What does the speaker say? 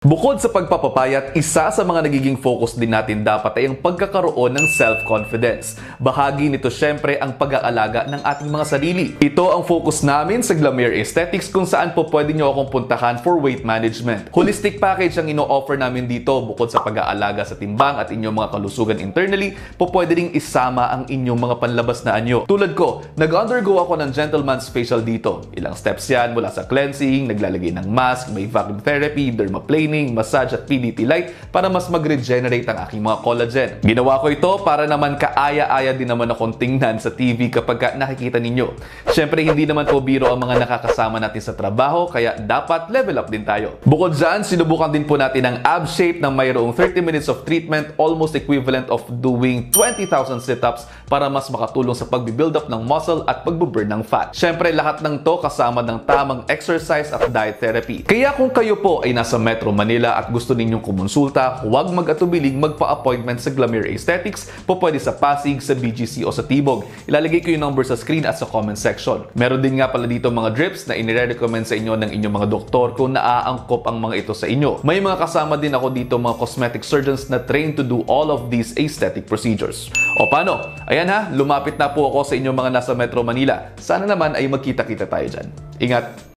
Bukod sa pagpapapayat, isa sa mga nagiging focus din natin dapat ay ang pagkakaroon ng self-confidence. Bahagi nito syempre ang pag-aalaga ng ating mga sarili. Ito ang focus namin sa Glamere Aesthetics kung saan po pwede nyo akong puntahan for weight management. Holistic package ang ino-offer namin dito bukod sa pag-aalaga sa timbang at inyong mga kalusugan internally, po pwede ring isama ang inyong mga panlabas na anyo. Tulad ko, nag-undergo ako ng gentleman's facial dito. Ilang steps yan mula sa cleansing, naglalagay ng mask, may vacuum therapy, dermaplaning, massage at PDT light para mas mag-regenerate ang aking mga collagen. Ginawa ko ito para naman kaaya-aya din naman akong tingnan sa TV kapag nakikita ninyo. Siyempre, hindi naman po biro ang mga nakakasama natin sa trabaho, kaya dapat level up din tayo. Bukod dyan, sinubukan din po natin ang ab shape na mayroong 30 minutes of treatment, almost equivalent of doing 20,000 sit-ups para mas makatulong sa pag-build up ng muscle at pag-burn ng fat. Siyempre, lahat ng to kasama ng tamang exercise at diet therapy. Kaya kung kayo po ay nasa Metro Manila at gusto ninyong kumonsulta, huwag mag-atubiling magpa-appointment sa Glamere Aesthetics, po pwede sa Pasig, sa BGC o sa Tibog. Ilalagay ko yung number sa screen at sa comment section. Meron din nga pala dito mga drips na inire-recommend sa inyo ng inyong mga doktor kung naaangkop ang mga ito sa inyo. May mga kasama din ako dito mga cosmetic surgeons na trained to do all of these aesthetic procedures. O paano? Ayan ha, lumapit na po ako sa inyong mga nasa Metro Manila. Sana naman ay magkita-kita tayo dyan. Ingat!